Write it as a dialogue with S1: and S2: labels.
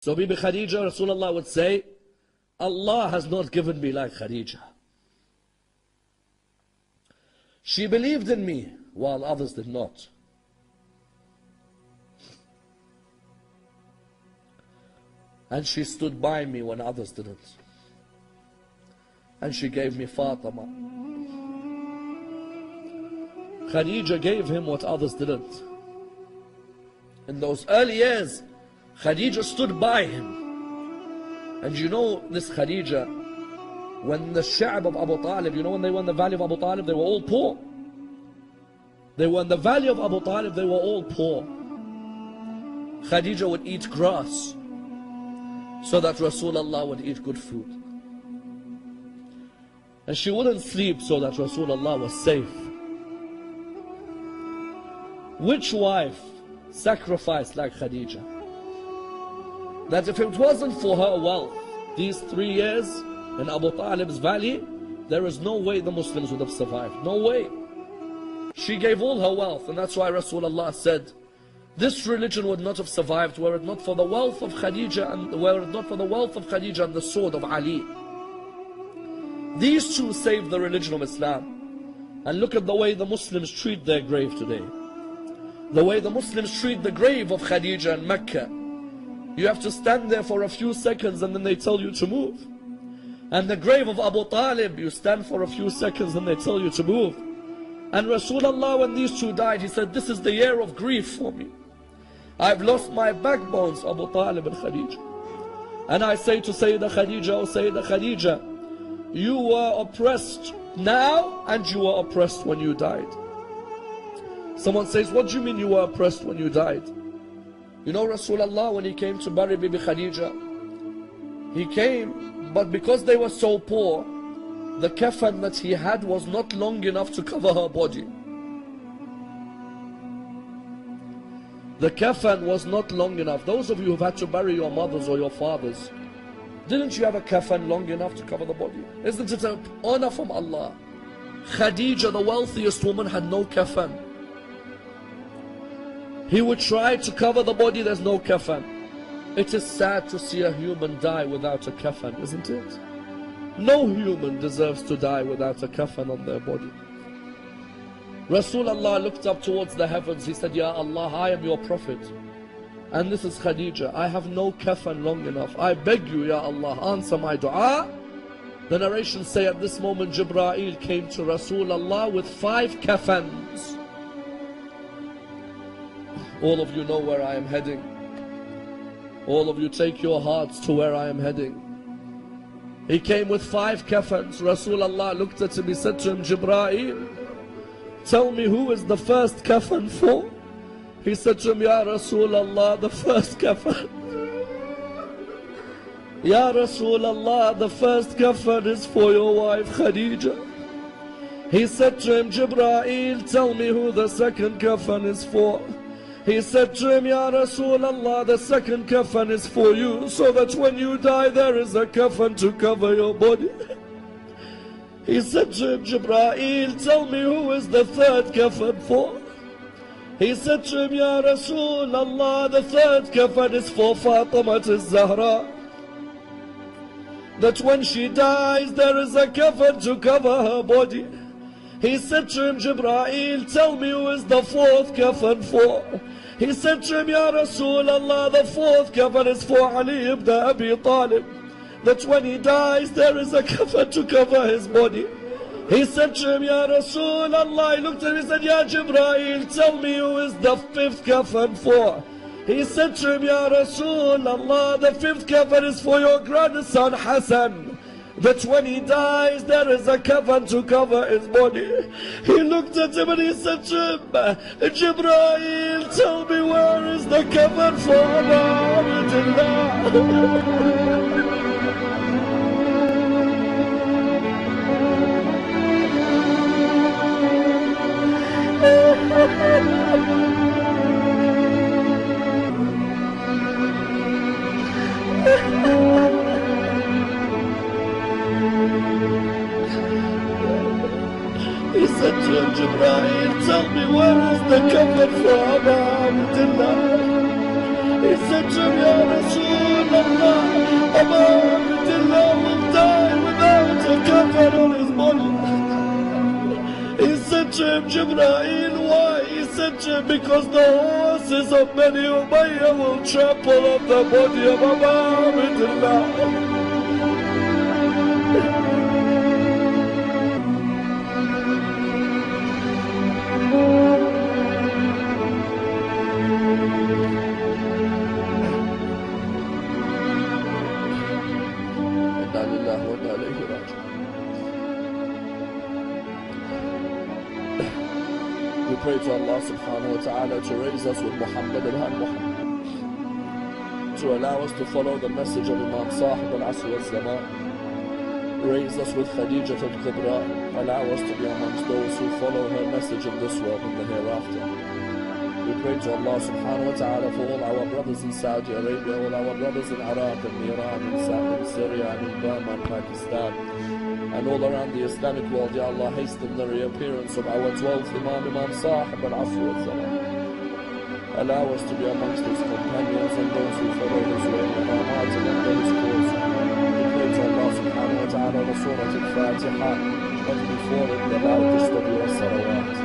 S1: So Bibi Khadija, Rasulullah would say, Allah has not given me like Khadija. She believed in me while others did not. And she stood by me when others didn't. And she gave me Fatima. Khadija gave him what others didn't. In those early years, Khadija stood by him. And you know this Khadija, when the Sha'b of Abu Talib, you know when they were in the valley of Abu Talib, they were all poor. They were in the valley of Abu Talib, they were all poor. Khadija would eat grass so that Rasulullah would eat good food. And she wouldn't sleep so that Rasulullah was safe. Which wife sacrificed like Khadija? That if it wasn't for her wealth, these 3 years in Abu Talib's valley, there is no way the Muslims would have survived. No way. She gave all her wealth, and that's why Rasulullah said, this religion would not have survived were it not for the wealth of Khadija and the sword of Ali. These two saved the religion of Islam. And look at the way the Muslims treat their grave today. The way the Muslims treat the grave of Khadija in Mecca. You have to stand there for a few seconds and then they tell you to move. And the grave of Abu Talib, you stand for a few seconds and they tell you to move. And Rasulullah, when these two died, he said, this is the year of grief for me. I've lost my backbones, Abu Talib and Khadija. And I say to Sayyida Khadija, oh Sayyida Khadija, you were oppressed now and you were oppressed when you died. Someone says, what do you mean you were oppressed when you died? You know Rasulullah, when he came to bury Bibi Khadija, he came, but because they were so poor, the kafan that he had was not long enough to cover her body. The kafan was not long enough. Those of you who've had to bury your mothers or your fathers, didn't you have a kafan long enough to cover the body? Isn't it an honor from Allah? Khadija, the wealthiest woman, had no kafan. He would try to cover the body, there's no kafan. It is sad to see a human die without a kafan, isn't it? No human deserves to die without a kafan on their body. Rasulullah looked up towards the heavens. He said, Ya Allah, I am your prophet. And this is Khadija. I have no kafan long enough. I beg you, Ya Allah, answer my dua. The narrations say at this moment, Jibreel came to Rasulullah with 5 kafans. All of you know where I am heading. All of you take your hearts to where I am heading. He came with 5 kafans. Rasulullah looked at him. He said to him, Jibreel, tell me who is the first kafan for? He said to him, Ya Rasulullah, the first kafan. Ya Rasulullah, the first kafan is for your wife Khadija. He said to him, Jibreel, tell me who the second kafan is for. He said to him, Ya Rasulullah, the second kafan is for you, so that when you die there is a kafan to cover your body. He said to him, Jibreel, tell me who is the third kafan for. He said to him, Ya Rasulullah, the third kafan is for Fatima al-Zahra. That when she dies there is a kafan to cover her body. He said to him, Jibreel, tell me who is the fourth kafan for. He said to him, Ya Rasulullah, the fourth kafan is for Ali ibn Abi Talib. That when he dies there is a kafan to cover his body. He said to him, Ya Rasulullah, he looked at him and said, Ya Jibreel, tell me who is the fifth kafan for. He said to him, Ya Rasulullah, the fifth kafan is for your grandson Hassan. That when he dies there is a kafan to cover his body. He looked at him and he said to him, Jibreel, tell me where is the kafan for Abdallah. He said to him, Jibreel, tell me where is the kafan for Abdallah. He said to him, Ya Rasulullah, to him, Jibreel, why? He said to him, because the horses of Bani Umayyah will trample on the body of Abdullah. We pray to Allah subhanahu wa ta'ala to raise us with Muhammad and Muhammad, to allow us to follow the message of Imam Sahib al-Asr wal-Zaman. Raise us with Khadijah al-Kubra, allow us to be amongst those who follow her message in this world and the hereafter. We pray to Allah subhanahu wa ta'ala for all our brothers in Saudi Arabia, all our brothers in Iraq and Iran and Syria and in Burma and Pakistan, and all around the Islamic world. Ya Allah, hasten the reappearance of our 12th Imam Sahib al-Asr wal-Zaman. Allow us to be amongst his companions and those who follow his way in our hearts and under his cause. We pray to Allah subhanahu wa ta'ala the Surah al-Fatiha, but before it the loudest of your salawat.